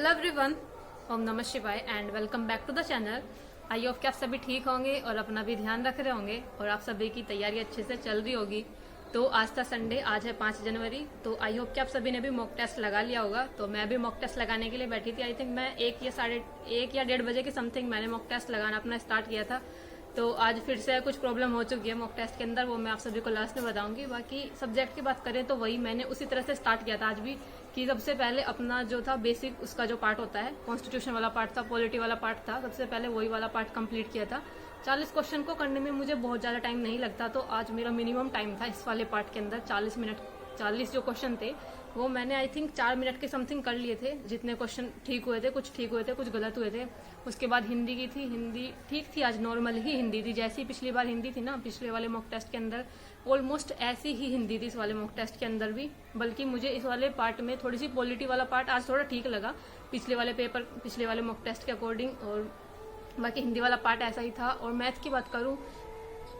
Hello everyone, ओम नमः शिवाय and welcome back to the channel. I hope कि आप सभी ठीक होंगे और अपना भी ध्यान रख रहे होंगे और आप सभी की तैयारी अच्छे से चल रही होगी। तो आज था संडे, आज है 5 जनवरी। तो आई होप कि आप सभी ने भी मॉक टेस्ट लगा लिया होगा। तो मैं भी मॉक टेस्ट लगाने के लिए बैठी थी। आई थिंक मैं 1 या 1:30 बजे के समथिंग मैंने मॉक टेस्ट लगाना अपना स्टार्ट किया था। तो आज फिर से कुछ प्रॉब्लम हो चुकी है मॉक टेस्ट के अंदर, वो मैं आप सभी को लास्ट में बताऊंगी। बाकी सब्जेक्ट की बात करें तो वही मैंने उसी तरह से स्टार्ट किया था आज भी, कि सबसे पहले अपना जो था बेसिक उसका जो पार्ट होता है, कॉन्स्टिट्यूशन वाला पार्ट था, पॉलिटी वाला पार्ट था, सबसे पहले वही वाला पार्ट कंप्लीट किया था। 40 क्वेश्चन को करने में मुझे बहुत ज़्यादा टाइम नहीं लगता, तो आज मेरा मिनिमम टाइम था इस वाले पार्ट के अंदर 40 मिनट। 40 जो क्वेश्चन थे वो मैंने आई थिंक 4 मिनट के समथिंग कर लिए थे। जितने क्वेश्चन ठीक हुए थे, कुछ ठीक हुए थे, कुछ गलत हुए थे। उसके बाद हिंदी की थी, हिंदी ठीक थी, आज नॉर्मल ही हिंदी थी, जैसी पिछली बार हिंदी थी ना पिछले वाले मॉक टेस्ट के अंदर, ऑलमोस्ट ऐसी ही हिंदी थी इस वाले मॉक टेस्ट के अंदर भी। बल्कि मुझे इस वाले पार्ट में थोड़ी सी पॉलिटी वाला पार्ट आज थोड़ा ठीक लगा पिछले वाले मॉक टेस्ट के अकॉर्डिंग, और बाकी हिंदी वाला पार्ट ऐसा ही था। और मैथ की बात करूँ,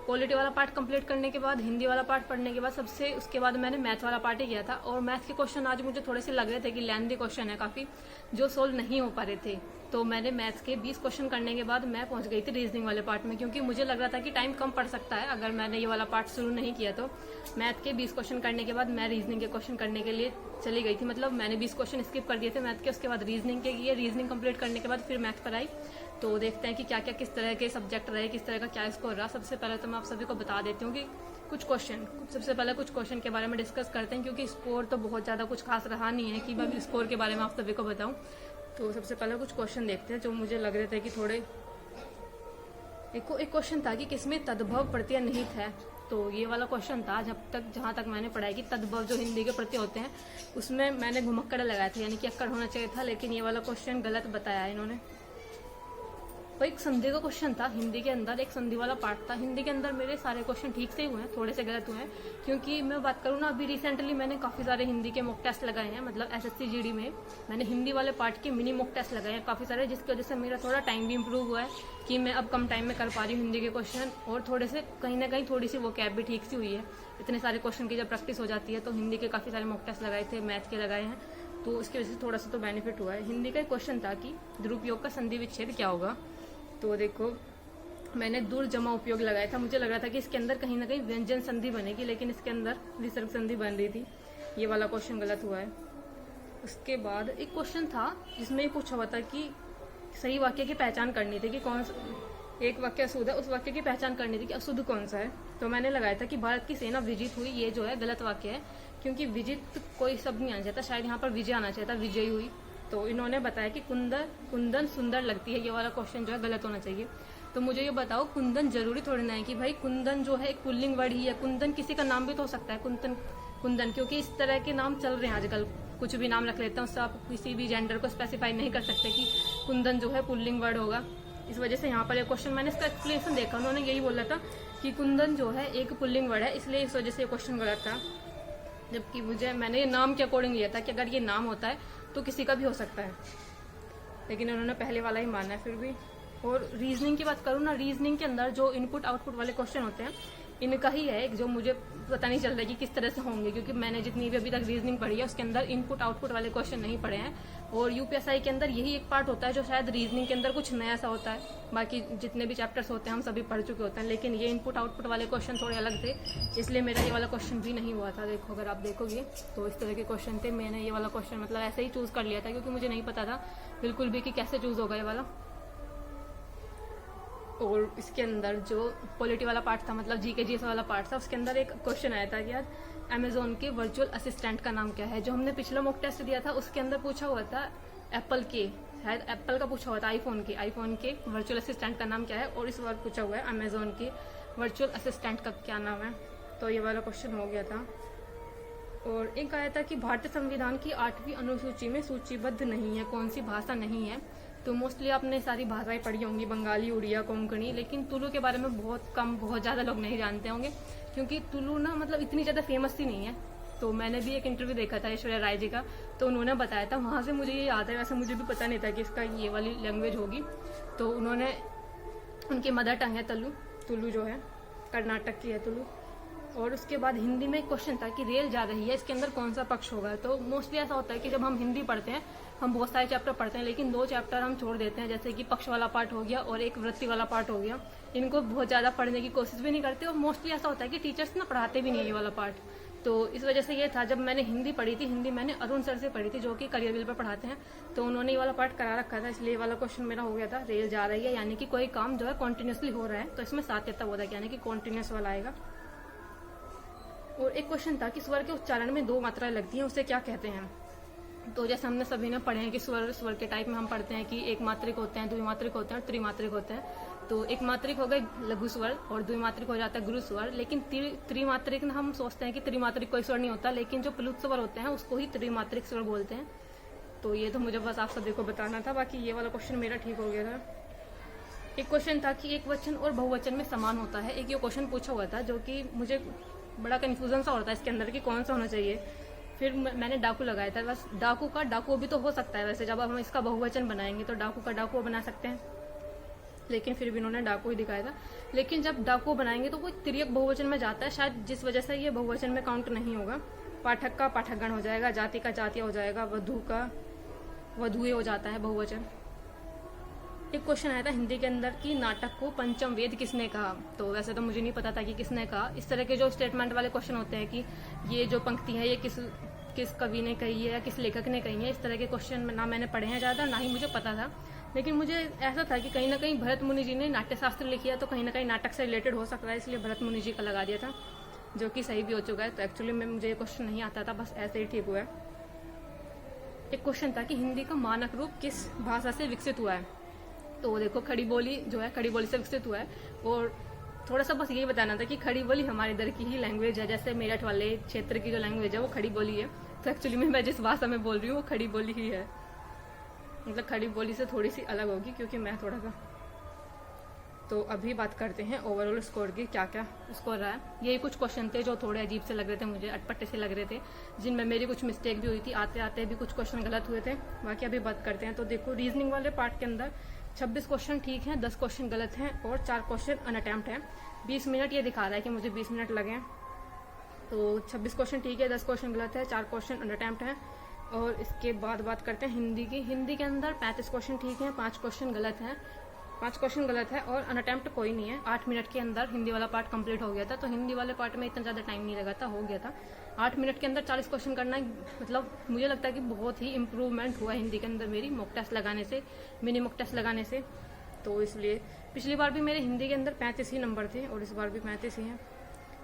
पॉलिटी वाला पार्ट कंप्लीट करने के बाद, हिंदी वाला पार्ट पढ़ने के बाद सबसे उसके बाद मैंने मैथ वाला पार्ट ही किया था। और मैथ के क्वेश्चन आज मुझे थोड़े से लग रहे थे कि लेंथी क्वेश्चन है काफी, जो सोल्व नहीं हो पा रहे थे। तो मैंने मैथ्स के 20 क्वेश्चन करने के बाद मैं पहुंच गई थी रीजनिंग वाले पार्ट में, क्योंकि मुझे लग रहा था कि टाइम कम पड़ सकता है अगर मैंने ये वाला पार्ट शुरू नहीं किया। तो मैथ के 20 क्वेश्चन करने के बाद मैं रीजनिंग के क्वेश्चन करने के लिए चली गई थी। मतलब मैंने 20 क्वेश्चन स्किप कर दिए थे मैथ के, उसके बाद रीजनिंग के किए, रीजनिंग कंप्लीट करने के बाद फिर मैथ पर आई। तो देखते हैं कि क्या क्या किस तरह के सब्जेक्ट रहे, किस तरह का क्या स्कोर रहा। सबसे पहले तो मैं आप सभी को बता देती हूँ कि सबसे पहले कुछ क्वेश्चन के बारे में डिस्कस करते हैं, क्योंकि स्कोर तो बहुत ज़्यादा कुछ खास रहा नहीं है कि मैं स्कोर के बारे में आप सभी को बताऊँ। तो सबसे पहले कुछ क्वेश्चन देखते हैं जो मुझे लग रहे थे कि थोड़े। एक क्वेश्चन था कि किसमें तद्भव प्रत्यय निहित है। तो ये वाला क्वेश्चन था, जहाँ तक मैंने पढ़ाई की, तद्भव जो हिंदी के प्रत्यय होते हैं उसमें मैंने घुमक्कड़ लगाया था, यानी कि अक्कड़ होना चाहिए था, लेकिन ये वाला क्वेश्चन गलत बताया है इन्होंने। तो एक संधि का क्वेश्चन था हिंदी के अंदर, एक संधि वाला पार्ट था। हिंदी के अंदर मेरे सारे क्वेश्चन ठीक से हुए हैं, थोड़े से गलत हुए हैं। क्योंकि मैं बात करूँ ना, अभी रिसेंटली मैंने काफी सारे हिंदी के मॉक टेस्ट लगाए हैं, मतलब एसएससी जीडी में मैंने हिंदी वाले पार्ट के मिनी मॉक टेस्ट लगाए हैं काफी सारे, जिसकी वजह से मेरा थोड़ा टाइम भी इंप्रूव हुआ है कि मैं अब कम टाइम में कर पा रही हूँ हिंदी के क्वेश्चन। और थोड़े से कहीं ना कहीं थोड़ी सी वो कैब भी ठीक सी हुई है। इतने सारे क्वेश्चन की जब प्रैक्टिस हो जाती है तो हिंदी के काफी सारे मॉक टेस्ट लगाए थे, मैथ के लगाए हैं, तो उसकी वजह से थोड़ा सा तो बेनिफिट हुआ है। हिंदी का एक क्वेश्चन था कि दुरुपयोग का संधि विच्छेद क्या होगा। तो देखो, मैंने दूर जमा उपयोग लगाया था। मुझे लग रहा था कि इसके अंदर कहीं ना कहीं व्यंजन संधि बनेगी, लेकिन इसके अंदर विसर्ग संधि बन रही थी। ये वाला क्वेश्चन गलत हुआ है। उसके बाद एक क्वेश्चन था जिसमें ये पूछा हुआ था कि सही वाक्य की पहचान करनी थी कि कौन सा एक वाक्य अशुद्ध है, उस वाक्य की पहचान करनी थी कि अशुद्ध कौन सा है। तो मैंने लगाया था कि भारत की सेना विजित हुई, ये जो है गलत वाक्य है, क्योंकि विजित कोई शब्द नहीं आना चाहिए था, शायद यहाँ पर विजय आना चाहिए था, विजयी हुई। तो इन्होंने बताया कि कुंदन सुंदर लगती है, ये वाला क्वेश्चन जो है गलत होना चाहिए। तो मुझे ये बताओ, कुंदन जरूरी थोड़ी ना है कि भाई कुंदन जो है एक पुल्लिंग वर्ड ही है। कुंदन किसी का नाम भी तो हो सकता है, कुंदन, क्योंकि इस तरह के नाम चल रहे हैं आजकल, कुछ भी नाम रख लेते हैं, उससे आप किसी भी जेंडर को स्पेसिफाई नहीं कर सकते कि कुंदन जो है पुल्लिंग वर्ड होगा। इस वजह से यहाँ पर एक क्वेश्चन, मैंने इसका एक्सप्लेनेशन देखा, उन्होंने यही बोला था कि कुंदन जो है एक पुल्लिंग वर्ड है, इसलिए इस वजह से ये क्वेश्चन गलत था। जबकि मैंने ये नाम के अकॉर्डिंग लिया था कि अगर ये नाम होता है तो किसी का भी हो सकता है, लेकिन उन्होंने पहले वाला ही माना है फिर भी। और रीजनिंग की बात करूँ ना, रीजनिंग के अंदर जो इनपुट आउटपुट वाले क्वेश्चन होते हैं, इनका ही है एक जो मुझे पता नहीं चल रहा है कि किस तरह से होंगे, क्योंकि मैंने जितनी भी अभी तक रीजनिंग पढ़ी है उसके अंदर इनपुट आउटपुट वाले क्वेश्चन नहीं पढ़े हैं। और यूपीएसआई के अंदर यही एक पार्ट होता है जो शायद रीजनिंग के अंदर कुछ नया सा होता है। बाकी जितने भी चैप्टर्स होते हैं हम सभी पढ़ चुके होते हैं, लेकिन ये इनपुट आउटपुट वाले क्वेश्चन थोड़े अलग थे, इसलिए मेरा ये वाला क्वेश्चन भी नहीं हुआ था। देखो, अगर आप देखोगे तो इस तरह के क्वेश्चन थे। मैंने ये वाला क्वेश्चन मतलब ऐसे ही चूज कर लिया था, क्योंकि मुझे नहीं पता था बिल्कुल भी कि कैसे चूज होगा ये वाला। और इसके अंदर जो पॉलिटी वाला पार्ट था, मतलब जीके जीएस वाला पार्ट था, उसके अंदर एक क्वेश्चन आया था कि यार अमेजोन के वर्चुअल असिस्टेंट का नाम क्या है। जो हमने पिछला मॉक टेस्ट दिया था उसके अंदर पूछा हुआ था एप्पल के, शायद एप्पल का पूछा हुआ था, आईफोन के वर्चुअल असिस्टेंट का नाम क्या है, और इस बार पूछा हुआ है अमेजोन के वर्चुअल असिस्टेंट का क्या नाम है। तो ये वाला क्वेश्चन हो गया था। और एक आया था कि भारतीय संविधान की 8वीं अनुसूची में सूचीबद्ध नहीं है, कौन सी भाषा नहीं है। तो मोस्टली आपने सारी भाषाएं पढ़ी होंगी, बंगाली, उड़िया, कोंकणी, लेकिन तुलु के बारे में बहुत ज़्यादा लोग नहीं जानते होंगे, क्योंकि तुलु ना मतलब इतनी ज़्यादा फेमस ही नहीं है। तो मैंने भी एक इंटरव्यू देखा था ऐश्वर्या राय जी का, तो उन्होंने बताया था, वहाँ से मुझे ये याद है, वैसे मुझे भी पता नहीं था कि इसका ये वाली लैंग्वेज होगी। तो उन्होंने, उनकी मदर टंग है तुलु जो है कर्नाटक की है तुलु। और उसके बाद हिंदी में एक क्वेश्चन था कि रेल जा रही है, इसके अंदर कौन सा पक्ष होगा। तो मोस्टली ऐसा होता है कि जब हम हिंदी पढ़ते हैं हम बहुत सारे चैप्टर पढ़ते हैं, लेकिन 2 चैप्टर हम छोड़ देते हैं, जैसे कि पक्ष वाला पार्ट हो गया और एक वृत्ति वाला पार्ट हो गया। इनको बहुत ज़्यादा पढ़ने की कोशिश भी नहीं करते और मोस्टली ऐसा होता है कि टीचर्स ना पढ़ाते भी नहीं है ये वाला पार्ट। तो इस वजह से ये था, जब मैंने हिंदी पढ़ी थी, हिंदी मैंने अरुण सर से पढ़ी थी जो कि करियरविल पर पढ़ाते हैं, तो उन्होंने ये वाला पार्ट करा रखा था, इसलिए ये वाला क्वेश्चन मेरा हो गया था। रेल जा रही है यानी कि कोई काम जो है कॉन्टिन्यूसली हो रहा है, तो इसमें सातत्यता बोधक यानी कि कॉन्टिन्यूस वाला आएगा। और एक क्वेश्चन था कि स्वर के उच्चारण में 2 मात्राएं लगती हैं, उसे क्या कहते हैं। तो जैसे हमने सभी ने पढ़े हैं कि स्वर के टाइप में हम पढ़ते हैं कि एक मात्रिक होते हैं, द्विमात्रिक होते हैं और त्रिमात्रिक होते हैं। तो एक मात्रिक हो गए लघु स्वर और द्विमात्रिक हो जाता है गुरु स्वर। लेकिन त्रिमात्रिक ना हम सोचते हैं कि त्रिमात्रिक कोई स्वर नहीं होता, लेकिन जो प्लुत स्वर होते हैं उसको ही त्रिमात्रिक स्वर बोलते हैं। तो ये तो मुझे बस आप सभी को बताना था, बाकी ये वाला क्वेश्चन मेरा ठीक हो गया था। एक क्वेश्चन था कि एक वचन और बहुवचन में समान होता है, एक ये क्वेश्चन पूछा हुआ था जो कि मुझे बड़ा कन्फ्यूजन सा होता है इसके अंदर कि कौन सा होना चाहिए। फिर मैंने डाकू लगाया था। बस डाकू का डाकू भी तो हो सकता है, वैसे जब हम इसका बहुवचन बनाएंगे तो डाकू का डाकू बना सकते हैं, लेकिन फिर भी इन्होंने डाकू ही दिखाया था। लेकिन जब डाकू बनाएंगे तो वो तिर्यक बहुवचन में जाता है, शायद जिस वजह से ये बहुवचन में काउंट नहीं होगा। पाठक का पाठकगण हो जाएगा, जाति का जातीय हो जाएगा, वधु का वधुए हो जाता है बहुवचन। एक क्वेश्चन आया था हिंदी के अंदर कि नाटक को पंचम वेद किसने कहा। तो वैसे तो मुझे नहीं पता था कि किसने कहा। इस तरह के जो स्टेटमेंट वाले क्वेश्चन होते हैं कि ये जो पंक्ति है ये किस कवि ने कही है या किस लेखक ने कही है, इस तरह के क्वेश्चन ना मैंने पढ़े हैं ज़्यादा, ना ही मुझे पता था। लेकिन मुझे ऐसा था कि कहीं ना कहीं भरत मुनि जी ने नाट्यशास्त्र लिखी है, तो कहीं ना कहीं नाटक से रिलेटेड हो सकता है, इसलिए भरत मुनि जी का लगा दिया था, जो कि सही भी हो चुका है। तो एक्चुअली में मुझे ये क्वेश्चन नहीं आता था, बस ऐसे ही ठीक हुआ है। एक क्वेश्चन था कि हिंदी का मानक रूप किस भाषा से विकसित हुआ है। तो देखो, खड़ी बोली जो है खड़ी बोली से विकसित हुआ है। और थोड़ा सा बस यही बताना था कि खड़ी बोली हमारे इधर की ही लैंग्वेज है, जैसे मेरठ वाले क्षेत्र की जो लैंग्वेज है वो खड़ी बोली है। तो एक्चुअली में मैं जिस भाषा में बोल रही हूँ वो खड़ी बोली ही है, मतलब खड़ी बोली से थोड़ी सी अलग होगी क्योंकि मैं थोड़ा सा। तो अभी बात करते हैं ओवरऑल स्कोर की, क्या क्या स्कोर रहा है। यही कुछ क्वेश्चन थे जो थोड़े अजीब से लग रहे थे मुझे, अटपटे से लग रहे थे, जिनमें मेरी कुछ मिस्टेक भी हुई थी, आते आते भी कुछ क्वेश्चन गलत हुए थे। बाकी अभी बात करते हैं। तो देखो, रीजनिंग वाले पार्ट के अंदर 26 क्वेश्चन ठीक हैं, 10 क्वेश्चन गलत हैं और 4 क्वेश्चन अनअटेम्प्ट हैं। 20 मिनट ये दिखा रहा है कि मुझे 20 मिनट लगे हैं। तो 26 क्वेश्चन ठीक है, 10 क्वेश्चन गलत है, 4 क्वेश्चन अनअटेम्प्ट हैं। और इसके बाद बात करते हैं हिंदी की। हिंदी के अंदर 35 क्वेश्चन ठीक हैं, 5 क्वेश्चन गलत हैं, 5 क्वेश्चन गलत है और अनअटेम्प्ट कोई नहीं है। 8 मिनट के अंदर हिंदी वाला पार्ट कंप्लीट हो गया था। तो हिंदी वाले पार्ट में इतना ज़्यादा टाइम नहीं लगा था, हो गया था। 8 मिनट के अंदर 40 क्वेश्चन करना, मतलब मुझे लगता है कि बहुत ही इम्प्रूवमेंट हुआ हिंदी के अंदर मेरी मॉक टेस्ट लगाने से, मिनी मॉक टेस्ट लगाने से। तो इसलिए पिछली बार भी मेरे हिंदी के अंदर 35 ही नंबर थे और इस बार भी 35 ही हैं।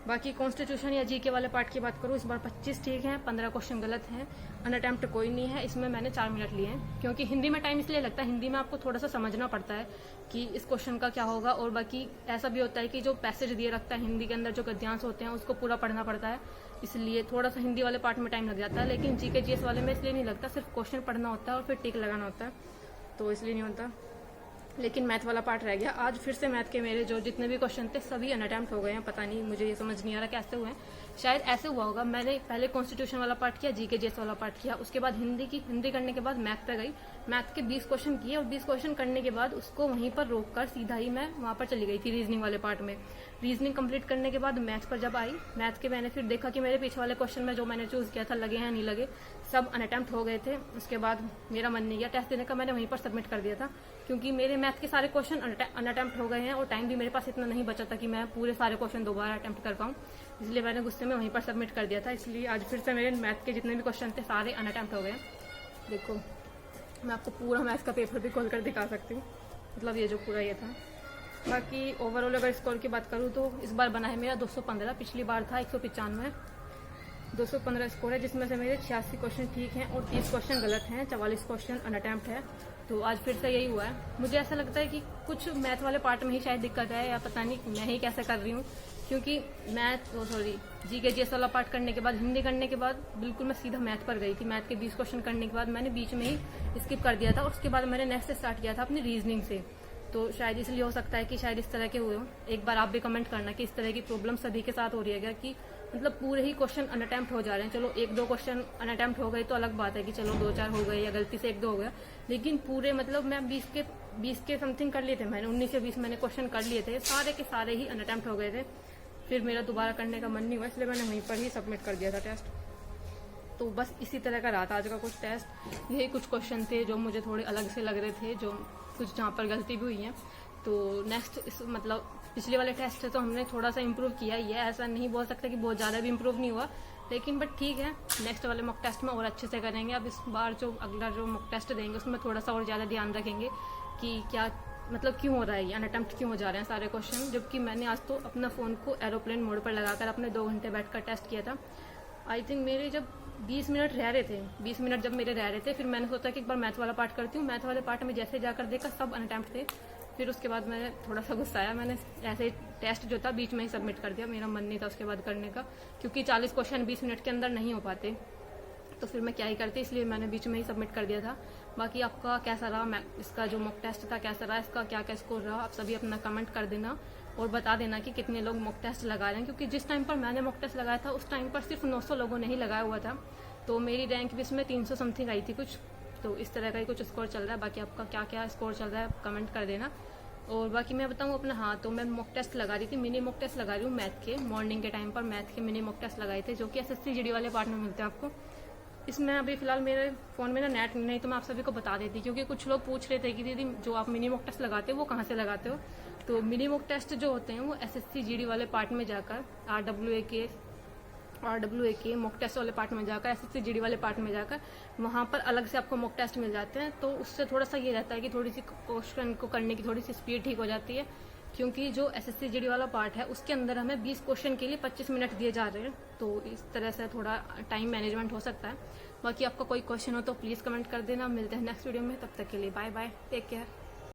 बाकी कॉन्स्टिट्यूशन या जीके वाले पार्ट की बात करूँ, इस बार 25 ठीक हैं, 15 क्वेश्चन गलत हैं, अनअटेम्प्ट कोई नहीं है। इसमें मैंने 4 मिनट लिए हैं, क्योंकि हिंदी में टाइम इसलिए लगता है, हिंदी में आपको थोड़ा सा समझना पड़ता है कि इस क्वेश्चन का क्या होगा। और बाकी ऐसा भी होता है कि जो पैसेज दिए रखता है हिंदी के अंदर, जो गद्यांश होते हैं उसको पूरा पढ़ना पड़ता है, इसलिए थोड़ा सा हिंदी वाले पार्ट में टाइम लग जाता है। लेकिन जीके जीएस वाले में इसलिए नहीं लगता, सिर्फ क्वेश्चन पढ़ना होता है और फिर टिक लगाना होता है, तो इसलिए नहीं होता। लेकिन मैथ वाला पार्ट रह गया। आज फिर से मैथ के मेरे जो जितने भी क्वेश्चन थे सभी अनअटेम्प्ट हो गए हैं, पता नहीं, मुझे ये समझ नहीं आ रहा कैसे हुए हैं। शायद ऐसे हुआ होगा, मैंने पहले कॉन्स्टिट्यूशन वाला पार्ट किया, जीके जीएस वाला पार्ट किया, उसके बाद हिंदी की, हिंदी करने के बाद मैथ पे गई, मैथ के 20 क्वेश्चन किए और 20 क्वेश्चन करने के बाद उसको वहीं पर रोककर सीधा ही मैं वहां पर चली गई थी रीजनिंग वाले पार्ट में। रीजनिंग कंप्लीट करने के बाद मैथ पर जब आई, मैथ के मैंने फिर देखा कि मेरे पीछे वाले क्वेश्चन में जो मैंने चूज किया था लगे हैं नहीं लगे, सब अनअटेम्प्ट हो गए थे। उसके बाद मेरा मन नहीं गया टेस्ट देने का, मैंने वहीं पर सबमिट कर दिया था, क्योंकि मेरे मैथ के सारे क्वेश्चन अनअटेम्प्ट हो गए हैं और टाइम भी मेरे पास इतना नहीं बचा था कि मैं पूरे सारे क्वेश्चन दोबारा अटेम्प्ट कर पाऊँ, इसलिए मैंने गुस्से में वहीं पर सबमिट कर दिया था। इसलिए आज फिर से मेरे मैथ के जितने भी क्वेश्चन थे सारे अनअटेम्प्ट हो गए। देखो, मैं आपको पूरा मैथ का पेपर भी खोल कर दिखा सकती हूँ, मतलब ये जो पूरा ये था। बाकी ओवरऑल अगर स्कोर की बात करूँ तो इस बार बना है मेरा 215, पिछली बार था 195। 215 स्कोर है, जिसमें से मेरे 86 क्वेश्चन ठीक हैं और 30 क्वेश्चन गलत हैं, 44 क्वेश्चन अनअटेम्प्ट है। तो आज फिर से यही हुआ है। मुझे ऐसा लगता है कि कुछ मैथ वाले पार्ट में ही शायद दिक्कत है, या पता नहीं मैं ही कैसे कर रही हूँ, क्योंकि जीके जीएस वाला पार्ट करने के बाद, हिंदी करने के बाद बिल्कुल मैं सीधा मैथ पर गई थी। मैथ के 20 क्वेश्चन करने के बाद मैंने बीच में ही स्किप कर दिया था और उसके बाद मैंने नेक्स्ट स्टार्ट किया था अपनी रीजनिंग से। तो शायद इसलिए हो सकता है कि शायद इस तरह के हुए हों। एक बार आप भी कमेंट करना कि इस तरह की प्रॉब्लम सभी के साथ हो रही है क्या, कि मतलब पूरे ही क्वेश्चन अनअटेम्प्ट हो जा रहे हैं। चलो 1-2 क्वेश्चन अनअटेम्प्ट हो गए तो अलग बात है कि चलो 2-4 हो गए या गलती से 1-2 हो गया, लेकिन पूरे मतलब मैं 20 के समथिंग कर लिए थे मैंने, 19 से 20 मैंने क्वेश्चन कर लिए थे, सारे के सारे ही अनअटेम्प्ट हो गए थे। फिर मेरा दोबारा करने का मन नहीं हुआ, इसलिए मैंने वहीं पर ही सबमिट कर दिया था टेस्ट। तो बस इसी तरह का रहा था आज का कुछ टेस्ट। यही कुछ क्वेश्चन थे जो मुझे थोड़े अलग से लग रहे थे, जो कुछ जहाँ पर गलती भी हुई है। तो नेक्स्ट इस मतलब पिछले वाले टेस्ट से तो हमने थोड़ा सा इम्प्रूव किया ही है, ऐसा नहीं बोल सकते कि बहुत ज़्यादा भी इम्प्रूव नहीं हुआ, लेकिन बट ठीक है, नेक्स्ट वाले मॉक टेस्ट में और अच्छे से करेंगे। अब इस बार जो अगला जो मॉक टेस्ट देंगे उसमें थोड़ा सा और ज़्यादा ध्यान रखेंगे कि क्या मतलब क्यों हो रहा है, ये अनअटेम्प्ट क्यों हो जा रहे हैं सारे क्वेश्चन। जबकि मैंने आज तो अपना फ़ोन को एरोप्लेन मोड पर लगाकर अपने 2 घंटे बैठकर टेस्ट किया था। आई थिंक मेरे जब 20 मिनट रह रहे थे, 20 मिनट जब मेरे रह रहे थे, फिर मैंने सोचा कि एक बार मैथ वाला पार्ट करती हूँ। मैथ वाले पार्ट में जैसे जाकर देखा सब अनअटेम्प्ट थे। फिर उसके बाद मैंने थोड़ा सा गुस्सा आया, मैंने ऐसे ही टेस्ट जो था बीच में ही सबमिट कर दिया। मेरा मन नहीं था उसके बाद करने का, क्योंकि 40 क्वेश्चन 20 मिनट के अंदर नहीं हो पाते, तो फिर मैं क्या ही करती, इसलिए मैंने बीच में ही सबमिट कर दिया था। बाकी आपका कैसा रहा इसका जो मॉक टेस्ट था, कैसा रहा, इसका क्या क्या स्कोर रहा, आप सभी अपना कमेंट कर देना और बता देना कि कितने लोग मॉक टेस्ट लगा रहे हैं। क्योंकि जिस टाइम पर मैंने मॉक टेस्ट लगाया था उस टाइम पर सिर्फ 900 लोगों ने ही लगाया हुआ था, तो मेरी रैंक भी इसमें 300 समथिंग आई थी कुछ। तो इस तरह का ही कुछ स्कोर चल रहा है। बाकी आपका क्या क्या स्कोर चल रहा है कमेंट कर देना। और बाकी मैं बताऊँ अपना, हाँ तो मैं मॉक टेस्ट लगा रही थी, मिनी मॉक टेस्ट लगा रही हूँ मैथ के। मॉर्निंग के टाइम पर मैथ के मिनी मॉक टेस्ट लगाए थे, जो कि SSC GD वाले पार्ट में मिलते हैं आपको। इसमें अभी फिलहाल मेरे फ़ोन में ना नेट नहीं, तो मैं आप सभी को बता देती, क्योंकि कुछ लोग पूछ रहे थे कि दीदी जो आप मिनी मॉक टेस्ट लगाते हो वो कहाँ से लगाते हो। तो मिनी मॉक टेस्ट जो होते हैं वो SSC GD वाले पार्ट में जाकर, RWA के मॉक टेस्ट वाले पार्ट में जाकर, SSC GD वाले पार्ट में जाकर वहाँ पर अलग से आपको मॉक टेस्ट मिल जाते हैं। तो उससे थोड़ा सा ये रहता है कि थोड़ी सी क्वेश्चन को करने की थोड़ी सी स्पीड ठीक हो जाती है, क्योंकि जो SSC GD वाला पार्ट है उसके अंदर हमें 20 क्वेश्चन के लिए 25 मिनट दिए जा रहे हैं, तो इस तरह से थोड़ा टाइम मैनेजमेंट हो सकता है। बाकी आपका कोई क्वेश्चन हो तो प्लीज़ कमेंट कर देना। मिलते हैं नेक्स्ट वीडियो में, तब तक के लिए बाय बाय, टेक केयर।